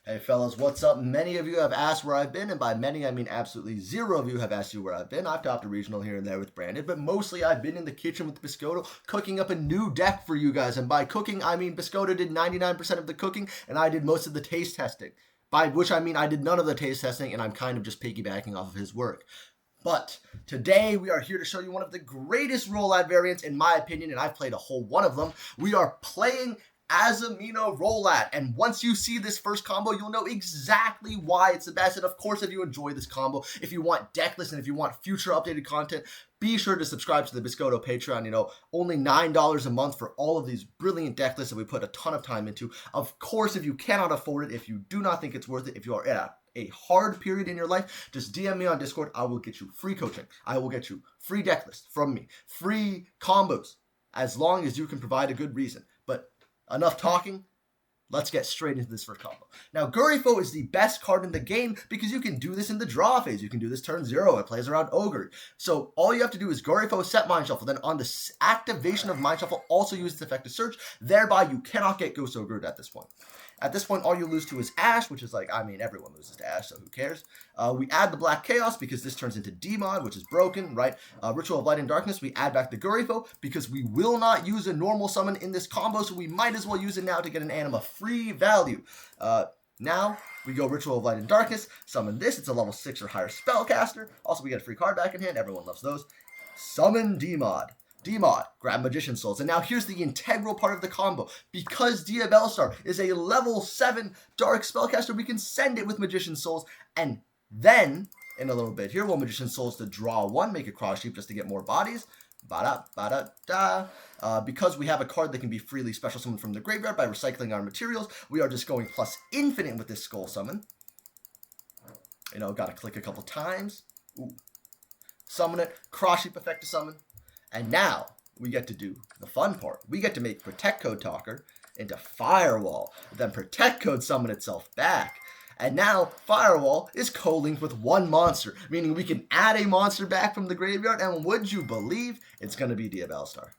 Hey fellas, what's up? Many of you have asked where I've been, and by many I mean absolutely zero of you have asked you where I've been. I've topped a regional here and there with Brandon, but mostly I've been in the kitchen with Biskoto cooking up a new deck for you guys. And by cooking, I mean Biskoto did 99% of the cooking and I did most of the taste testing. By which I mean I did none of the taste testing and I'm kind of just piggybacking off of his work. But today we are here to show you one of the greatest RoLaD variants in my opinion, and I've played a whole one of them. We are playing Azamina RoLaD, and once you see this first combo, you'll know exactly why it's the best. And of course, if you enjoy this combo, if you want deck lists and if you want future updated content, be sure to subscribe to the Biskoto Patreon. You know, only $9 a month for all of these brilliant deck lists that we put a ton of time into. Of course, if you cannot afford it, if you do not think it's worth it, if you are at a hard period in your life, just DM me on Discord. I will get you free coaching. I will get you free deck lists from me, free combos, as long as you can provide a good reason. But enough talking, let's get straight into this first combo. Now, Gurifo is the best card in the game because you can do this in the draw phase. You can do this turn 0. It plays around Ogre. So all you have to do is Gurifo, set Mind Shuffle. Then on the activation of Mind Shuffle, also use its effect to search. Thereby, you cannot get Ghost Ogre at this point. At this point, all you lose to is Ash, which is like, I mean, everyone loses to Ash, so who cares? We add the Black Chaos because this turns into D-Mod, which is broken, right? Ritual of Light and Darkness, we add back the Gurifo because we will not use a normal summon in this combo, so we might as well use it now to get an anima free value. Now, we go Ritual of Light and Darkness, summon this, it's a level 6 or higher spellcaster. Also, we get a free card back in hand, everyone loves those. Summon D-Mod. D-Mod, grab Magician Souls. And now here's the integral part of the combo. Because Diabellstar is a level 7 dark spellcaster, we can send it with Magician Souls. And then, in a little bit here, we'll Magician Souls to draw 1, make a cross sheep just to get more bodies. Ba-da-ba-da-da. Because we have a card that can be freely special summoned from the graveyard by recycling our materials, we are just going plus infinite with this Skull Summon. You know, gotta click a couple times. Ooh. Summon it, cross sheep effect to summon. And now, we get to do the fun part. We get to make Protect Code Talker into Firewall, then Protect Code summon itself back. And now, Firewall is co-linked with one monster, meaning we can add a monster back from the graveyard, and would you believe it's going to be Diabellstar.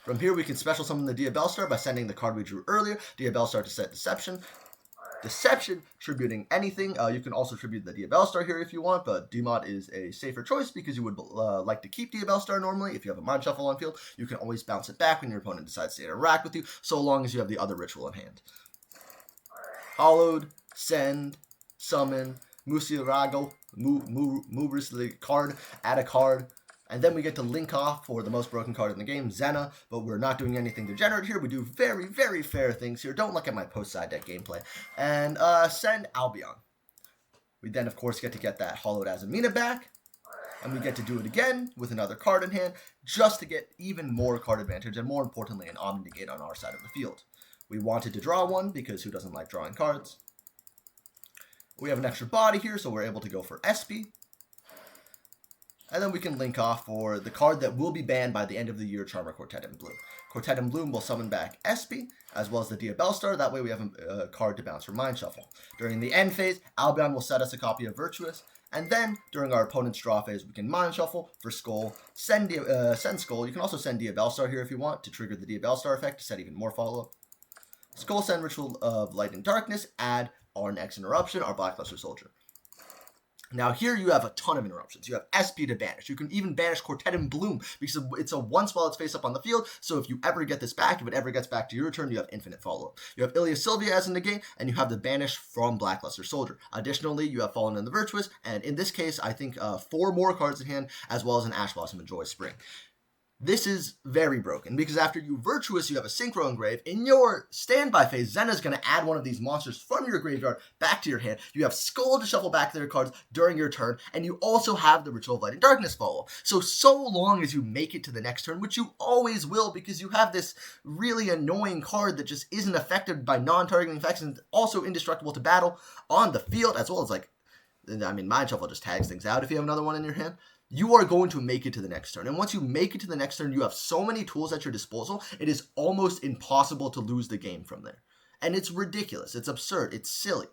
From here, we can special summon the Diabellstar by sending the card we drew earlier, Diabellstar to set Deception. Deception, tributing anything. You can also tribute the Diabellstar here if you want, but D-Mod is a safer choice because you would like to keep Diabellstar normally. If you have a Mind Shuffle on field, you can always bounce it back when your opponent decides to interact with you, so long as you have the other ritual in hand. Hollowed, send, summon, Musirago, move the card, add a card, and then we get to link off for the most broken card in the game, Zena, but we're not doing anything degenerate here. We do very, very fair things here. Don't look at my post-side deck gameplay. And send Albion. We then, of course, get that Hollowed Azamina back, and we get to do it again with another card in hand, just to get even more card advantage, and more importantly, an Omnigate on our side of the field. We wanted to draw one, because who doesn't like drawing cards? We have an extra body here, so we're able to go for SP. And then we can link off for the card that will be banned by the end of the year, Charmer Quartet in Bloom. Quartet in Bloom will summon back SP, as well as the Diabellstar. That way we have a card to bounce for Mind Shuffle. During the end phase, Albion will set us a copy of Virtuous. And then, during our opponent's draw phase, we can Mind Shuffle for Skull, send Skull. You can also send Diabellstar here if you want to trigger the Diabellstar effect to set even more follow-up. Skull, send Ritual of Light and Darkness, add our next interruption, our Blackluster Soldier. Now here you have a ton of interruptions. You have SP to banish. You can even banish Quartet in Bloom because it's a once while it's face up on the field. So if you ever get this back, if it ever gets back to your turn, you have infinite follow-up. You have Ilya Sylvia as in the game, and you have the banish from Blackluster Soldier. Additionally, you have Fallen in the Virtuous, and in this case, I think 4 more cards in hand, as well as an Ash Blossom and Joy Spring. This is very broken, because after you Virtuous, you have a Synchro Engrave. In your standby phase, Zena's going to add one of these monsters from your graveyard back to your hand. You have Skull to shuffle back their cards during your turn, and you also have the Ritual of Light and Darkness follow. So long as you make it to the next turn, which you always will, because you have this really annoying card that just isn't affected by non-targeting effects and also indestructible to battle on the field, as well as, like, I mean, Mind Shuffle just tags things out if you have another one in your hand. You are going to make it to the next turn. And once you make it to the next turn, you have so many tools at your disposal, it is almost impossible to lose the game from there. And it's ridiculous. It's absurd. It's silly.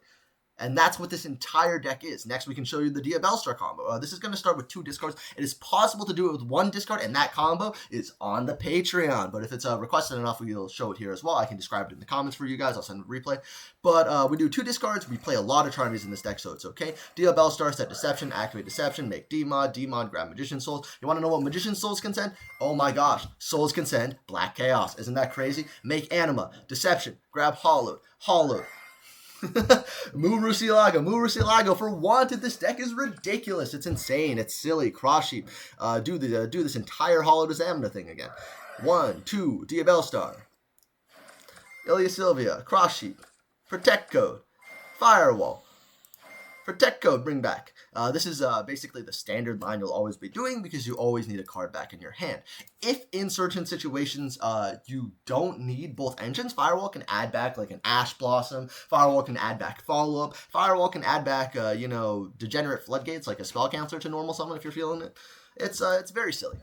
And that's what this entire deck is. Next, we can show you the Diabellstar combo. This is going to start with 2 discards. It is possible to do it with 1 discard, and that combo is on the Patreon. But if it's requested enough, we'll show it here as well. I can describe it in the comments for you guys. I'll send a replay. But we do 2 discards. We play a lot of Charmies in this deck, so it's okay. Diabellstar, set Deception, activate Deception, make Demod, grab Magician Souls. You want to know what Magician Souls can send? Oh my gosh, Souls can send Black Chaos. Isn't that crazy? Make Anima, Deception, grab Hollowed. Murusilago for Wanted. This deck is ridiculous. It's insane. It's silly. Cross Sheep. Do this entire Hollowed Azamina thing again. 1, 2, Diabellstar. Ilya Sylvia. Cross Sheep. Protect Code. Firewall. Protect Code, bring back. This is basically the standard line you'll always be doing because you always need a card back in your hand. If in certain situations you don't need both engines, Firewall can add back like an Ash Blossom. Firewall can add back Follow-Up. Firewall can add back, Degenerate Floodgates, like a spell counselor to normal summon if you're feeling it. It's very silly.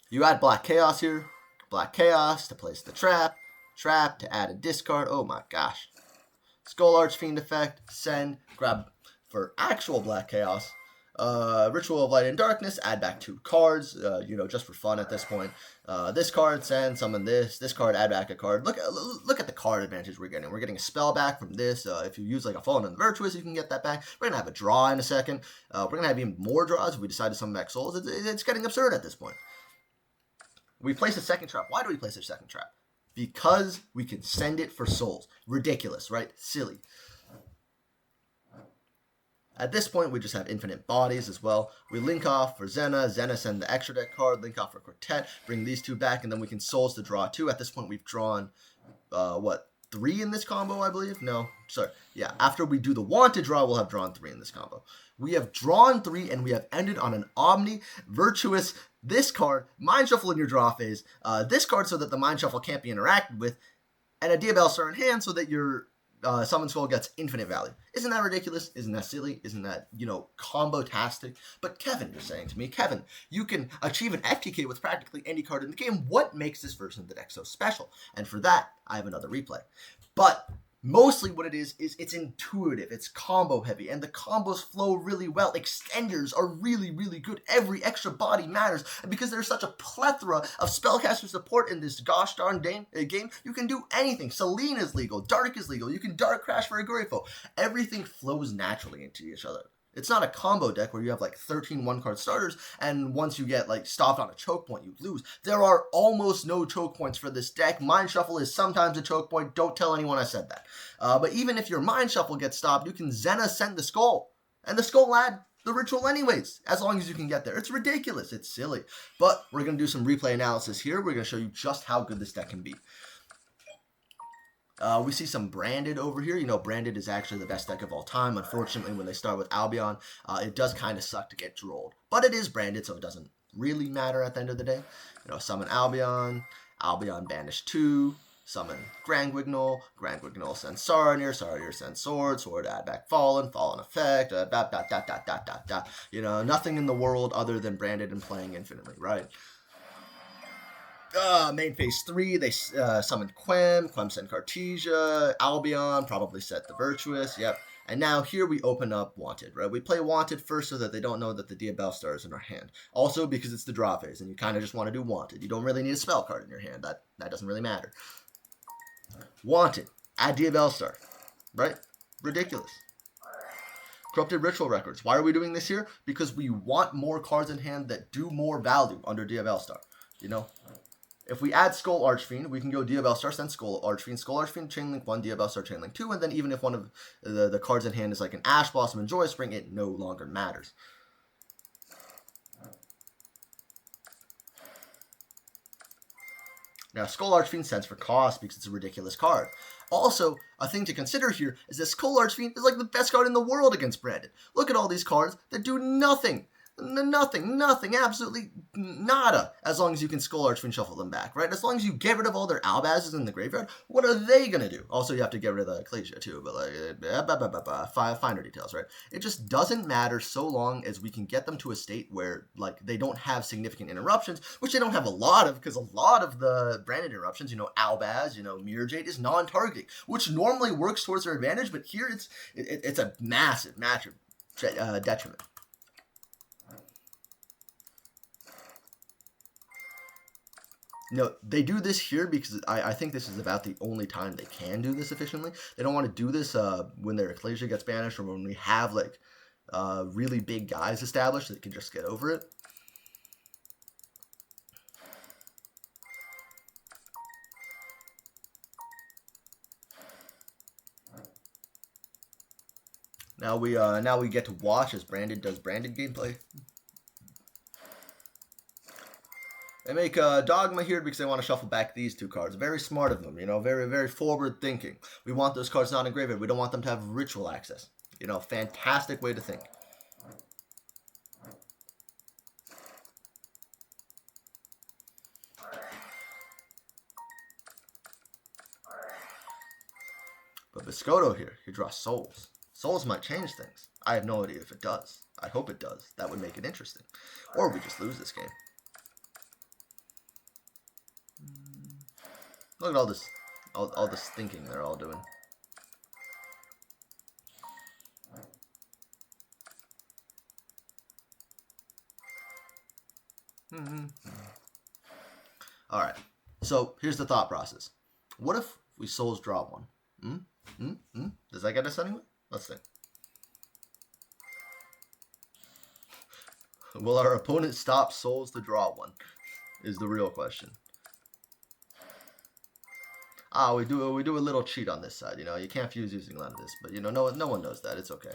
You add Black Chaos here. Black Chaos to place the trap. Trap to add a discard. Oh my gosh. Skull Archfiend effect, send, grab for actual Black Chaos. Ritual of Light and Darkness, add back 2 cards, just for fun at this point. This card, send, summon this. This card, add back a card. Look at the card advantage we're getting. We're getting a spell back from this. If you use like a Fallen and the Virtuous, you can get that back. We're going to have a draw in a second. We're going to have even more draws if we decide to summon back Souls. It's getting absurd at this point. We place a second trap. Why do we place a second trap? Because we can send it for Souls. Ridiculous, right? Silly. At this point, we just have infinite bodies as well. We link off for Zena. Zena send the extra deck card. Link off for Quartet. Bring these 2 back, and then we can Souls to draw 2. At this point, we've drawn, 3 in this combo, I believe? No, sorry. Yeah, after we do the Wanted draw, we'll have drawn 3 in this combo. We have drawn 3, and we have ended on an Omni Virtuous. This card, Mind Shuffle in your draw phase. This card so that the Mind Shuffle can't be interacted with. And a Diabellstar in hand so that your Summon Skull gets infinite value. Isn't that ridiculous? Isn't that silly? Isn't that, combo-tastic? But Kevin, you're saying to me, Kevin, you can achieve an FTK with practically any card in the game. What makes this version of the deck so special? And for that, I have another replay. But mostly what it is it's intuitive, it's combo heavy, and the combos flow really well. Extenders are really, really good. Every extra body matters, and because there's such a plethora of spellcaster support in this gosh darn game, you can do anything. Selene is legal, Dark is legal, you can Dark Crash for a Grifo. Everything flows naturally into each other. It's not a combo deck where you have like 13 one-card starters, and once you get like stopped on a choke point, you lose. There are almost no choke points for this deck. Mind Shuffle is sometimes a choke point. Don't tell anyone I said that. But even if your Mind Shuffle gets stopped, you can Zena send the Skull, and the Skull will add the ritual anyways, as long as you can get there. It's ridiculous. It's silly. But we're going to do some replay analysis here. We're going to show you just how good this deck can be. We see some Branded over here. Branded is actually the best deck of all time. Unfortunately, when they start with Albion, it does kind of suck to get drolled. But it is Branded, so it doesn't really matter at the end of the day. Summon Albion, Albion banish 2, summon Grand Guignol sends Saronir sends Sword, Sword add back Fallen effect, nothing in the world other than Branded and playing infinitely, right? Main phase 3, they summoned Quem sent Cartesia, Albion, probably set the Virtuous, yep. And now here we open up Wanted, right? We play Wanted first so that they don't know that the Diabellstar is in our hand. Also because it's the draw phase and you kind of just want to do Wanted. You don't really need a spell card in your hand. That doesn't really matter. Wanted, add Diabellstar, right? Ridiculous. Corrupted Ritual Records. Why are we doing this here? Because we want more cards in hand that do more value under Diabellstar, If we add Skull Archfiend, we can go Diabellstar, send Skull Archfiend, Chainlink 1, Diabellstar, Chainlink 2, and then even if one of the cards in hand is like an Ash Blossom and Joy Spring, it no longer matters. Now, Skull Archfiend sends for cost because it's a ridiculous card. Also, a thing to consider here is that Skull Archfiend is like the best card in the world against Branded. Look at all these cards that do nothing. Nothing, absolutely nada, as long as you can Skull Archfiend shuffle them back, right? As long as you get rid of all their Albazes in the graveyard, what are they going to do? Also, you have to get rid of the Ecclesia, too, but like, finer details, right? It just doesn't matter so long as we can get them to a state where, like, they don't have significant interruptions, which they don't have a lot of, because a lot of the branded interruptions, Albaz, Mirror Jade is non-targeting, which normally works towards their advantage, but here it's a massive detriment. They do this here because I think this is about the only time they can do this efficiently. They don't want to do this when their Ecclesia gets banished or when we have, like, really big guys established that can just get over it. Now we get to watch as Branded does Branded gameplay. They make Dogma here because they want to shuffle back these two cards. Very smart of them, very, very forward thinking. We want those cards not in graveyard. We don't want them to have ritual access. Fantastic way to think. But biskoto here, he draws souls. Souls might change things. I have no idea if it does. I hope it does. That would make it interesting. Or we just lose this game. Look at all this thinking they're all doing. All right. So here's the thought process. What if we souls draw one? Does that get us anywhere? Let's think. Will our opponent stop souls to draw one? Is the real question. We do a little cheat on this side. You can't fuse using none of this, but no one knows that. It's okay.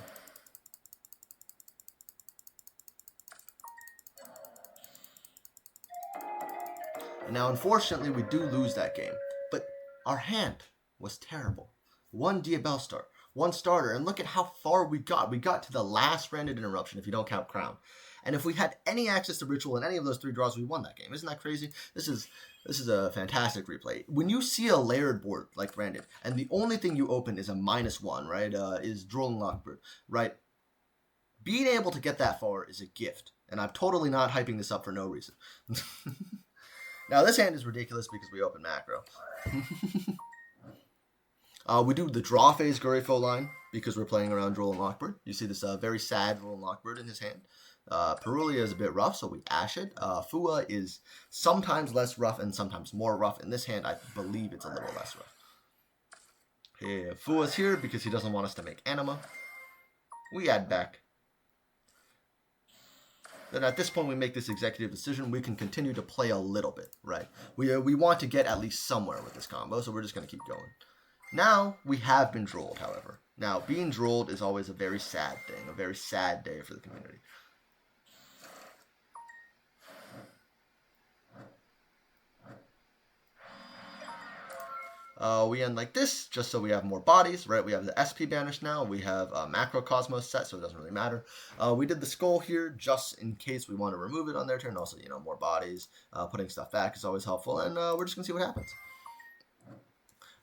And now, unfortunately, we do lose that game, but our hand was terrible. One Diabellstar, one starter, and look at how far we got. We got to the last branded interruption if you don't count Crown. And if we had any access to Ritual in any of those 3 draws, we won that game. Isn't that crazy? This is a fantastic replay. When you see a layered board like Branded, and the only thing you open is a -1, right, is Drooling Lockbird, right? Being able to get that far is a gift. And I'm totally not hyping this up for no reason. Now, this hand is ridiculous because we open macro. We do the draw phase Gurifo line because we're playing around Drooling Lockbird. You see this very sad Drooling Lockbird in his hand. Perulia is a bit rough, so we ash it. Fua is sometimes less rough and sometimes more rough. In this hand, I believe it's a little less rough. Okay, Fua's here because he doesn't want us to make Anima. We add back. Then at this point, we make this executive decision. We can continue to play a little bit, right? We want to get at least somewhere with this combo, so we're just going to keep going. Now, we have been drooled, however. Now, being drooled is always a very sad thing, a very sad day for the community. We end like this, just so we have more bodies, right? We have the SP banished now. We have Macro Cosmos set, so it doesn't really matter. We did the skull here just in case we want to remove it on their turn. Also, more bodies. Putting stuff back is always helpful, and we're just going to see what happens.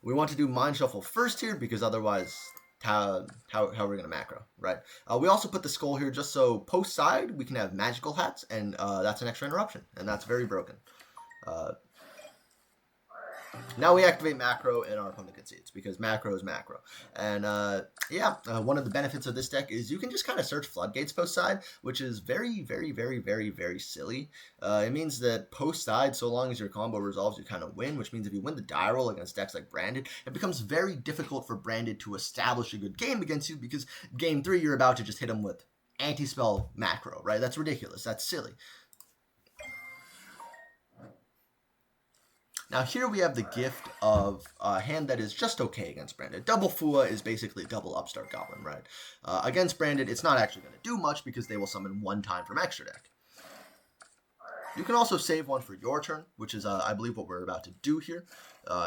We want to do Mind Shuffle first here, because otherwise, how are we going to macro, right? We also put the skull here just so post-side we can have magical hats, and that's an extra interruption, and that's very broken. Now we activate macro and our opponent concedes because macro is macro. And one of the benefits of this deck is you can just kind of search floodgates post side, which is very, very, very, very, very silly. It means that post side, so long as your combo resolves, you kind of win, which means if you win the die roll against decks like Branded, it becomes very difficult for Branded to establish a good game against you because game 3 you're about to just hit them with anti-spell macro, right? That's ridiculous. That's silly. Now here we have the gift of a hand that is just okay against Branded. Double Fua is basically double Upstart Goblin, right? Against Branded, it's not actually going to do much because they will summon 1 time from extra deck. You can also save one for your turn, which is, I believe, what we're about to do here.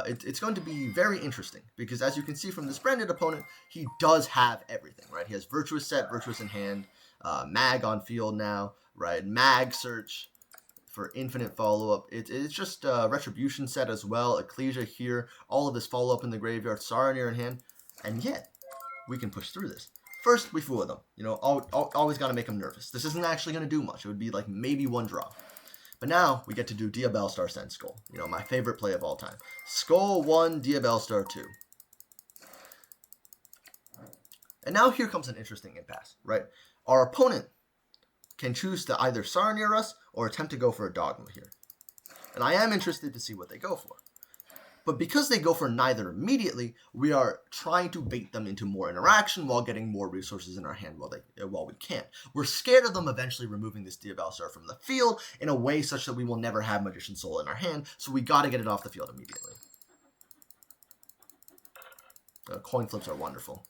It's going to be very interesting because as you can see from this Branded opponent, he does have everything, right? He has Virtuous set, Virtuous in hand, Mag on field now, right? Mag Search for infinite follow-up. It's just a Retribution set as well, Ecclesia here, all of this follow-up in the graveyard, Saronir in hand, and yet we can push through this. First, we fool them. You know, always got to make them nervous. This isn't actually going to do much. It would be like maybe one draw. But now we get to do Diabellstar Send Skull. You know, my favorite play of all time. Skull 1, Diabellstar 2. And now here comes an interesting impasse, right? Our opponent can choose to either Saronir us or attempt to go for a Dogma here. And I am interested to see what they go for. But because they go for neither immediately, we are trying to bait them into more interaction while getting more resources in our hand while we can. We're scared of them eventually removing this Diabellstar from the field in a way such that we will never have Magician Soul in our hand, so we got to get it off the field immediately. Coin flips are wonderful.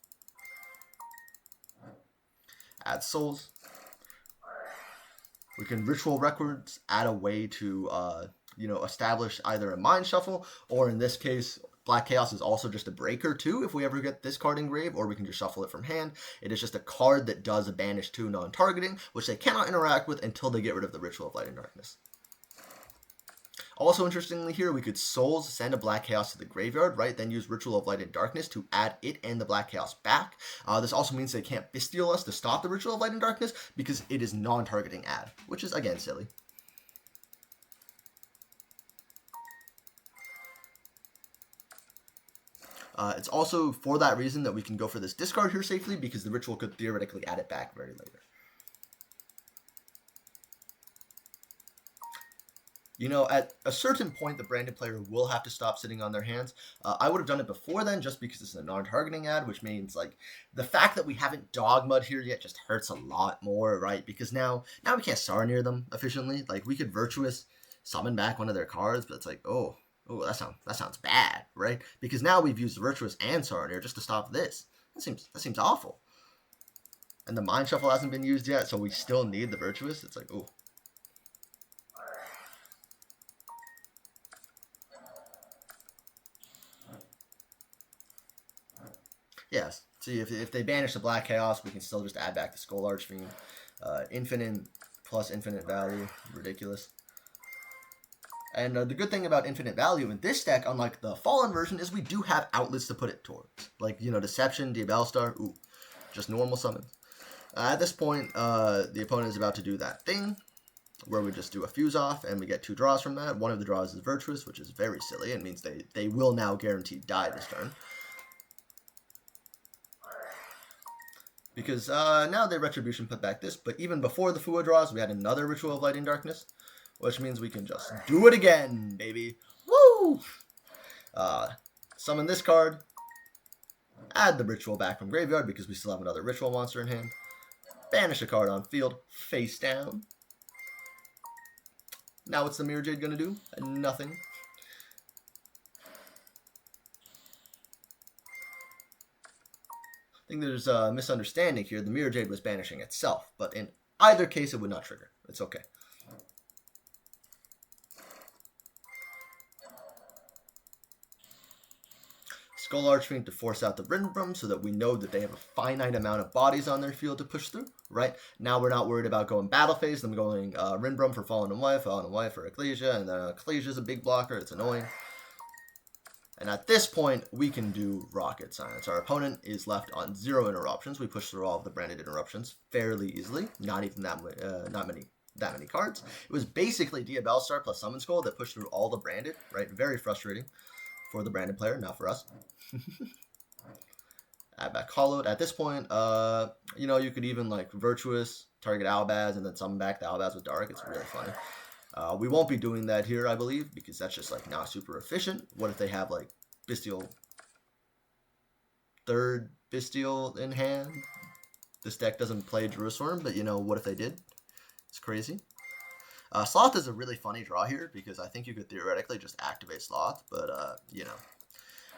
Add souls. We can Ritual Records, add a way to establish either a Mind Shuffle, or in this case, Black Chaos is also just a breaker too if we ever get this card engraved, or we can just shuffle it from hand. It is just a card that does a Banish 2 non-targeting, which they cannot interact with until they get rid of the Ritual of Light and Darkness. Also, interestingly here, we could Souls send a Black Chaos to the graveyard, right? Then use Ritual of Light and Darkness to add it and the Black Chaos back. This also means they can't Bestial us to stop the Ritual of Light and Darkness because it is non-targeting add, which is, again, silly. It's also for that reason that we can go for this discard here safely, because the Ritual could theoretically add it back very later. You know, at a certain point, the branded player will have to stop sitting on their hands. I would have done it before then, just because it's a non-targeting ad, which means, like, the fact that we haven't Dogma'd here yet just hurts a lot more, right? Because now we can't Saronir them efficiently. Like, we could Virtuous summon back one of their cards, but it's like, oh, that sounds bad, right? Because now we've used Virtuous and Saronir just to stop this. That seems awful. And the Mind Shuffle hasn't been used yet, so we still need the Virtuous. It's like, oh. Yes. See, if they banish the Black Chaos, we can still just add back the Skull Archfiend. Infinite plus infinite value. Ridiculous. And the good thing about infinite value in this deck, unlike the Fallen version, is we do have outlets to put it towards. Like, you know, Deception, Diabellstar, ooh, just normal summons. At this point, the opponent is about to do that thing, where we just do a Fuse Off, and we get 2 draws from that. One of the draws is Virtuous, which is very silly. It means they will now guaranteed die this turn. Because now they Retribution put back this, but even before the Fua draws, we had another Ritual of Light and Darkness, which means we can just do it again, baby. Woo! Summon this card. Add the Ritual back from graveyard because we still have another Ritual monster in hand. Banish a card on field, face down. Now what's the Mirror Jade going to do? Nothing. I think there's a misunderstanding here. The Mirror Jade was banishing itself, but in either case it would not trigger. It's okay. Skull Archfiend to force out the Rinbrum so that we know that they have a finite amount of bodies on their field to push through, right? Now we're not worried about going battle phase, them going Rinbrum for Fallen and Wife for Ecclesia, and then Ecclesia's a big blocker, it's annoying. And at this point, we can do Rocket Science. Our opponent is left on 0 interruptions. We push through all of the branded interruptions fairly easily, not even that many cards. It was basically Diabellstar plus Summon Skull that pushed through all the branded, right? Very frustrating for the branded player, not for us. Add back Hollowed. At this point, you know, you could even like Virtuous, target Albaz, and then summon back the Albaz with Dark. It's really funny. We won't be doing that here, I believe, because that's just like not super efficient. What if they have like Bestial, third Bestial in hand? This deck doesn't play Jerusalem, but you know, what if they did? It's crazy. Sloth is a really funny draw here because I think you could theoretically just activate Sloth, but you know,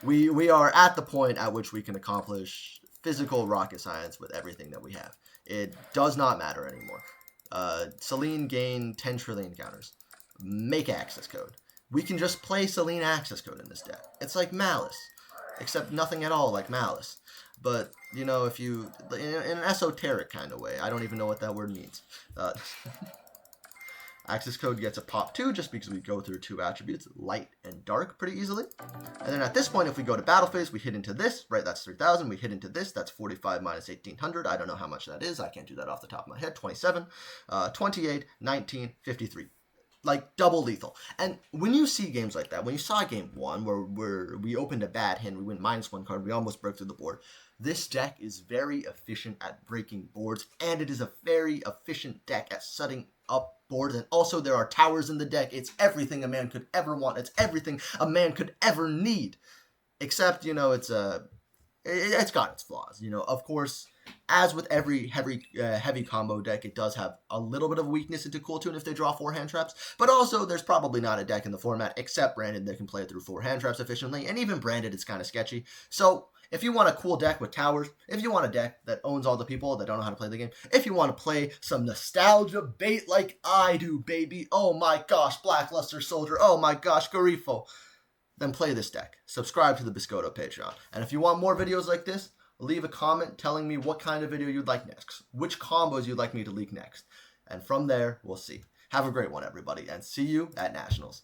we are at the point at which we can accomplish physical Rocket Science with everything that we have. It does not matter anymore. Selene gain 10 trillion counters. Make access code. We can just play Selene access code in this deck. It's like Malice, except nothing at all like Malice. But, you know, if you, in an esoteric kind of way, I don't even know what that word means. Access code gets a pop 2 just because we go through 2 attributes, light and dark, pretty easily. And then at this point, if we go to battle phase, we hit into this, right? That's 3,000. We hit into this. That's 45 minus 1,800. I don't know how much that is. I can't do that off the top of my head. 27, 28, 19, 53. Like double lethal. And when you see games like that, when you saw game 1 where we opened a bad hand, we went -1 card, we almost broke through the board. This deck is very efficient at breaking boards, and it is a very efficient deck at setting up boards. And also there are towers in the deck. It's everything a man could ever want. It's everything a man could ever need. Except, you know, it's got its flaws. You know, of course, as with every heavy combo deck, it does have a little bit of weakness into Cool Tune if they draw 4 hand traps. But also, there's probably not a deck in the format, except Branded, that can play it through 4 hand traps efficiently. And even Branded, it's kind of sketchy. So, if you want a cool deck with towers, if you want a deck that owns all the people that don't know how to play the game, if you want to play some nostalgia bait like I do, baby, oh my gosh, Blackluster Soldier, oh my gosh, Garifo, then play this deck. Subscribe to the Biskoto Patreon. And if you want more videos like this, leave a comment telling me what kind of video you'd like next, which combos you'd like me to leak next. And from there, we'll see. Have a great one, everybody, and see you at Nationals.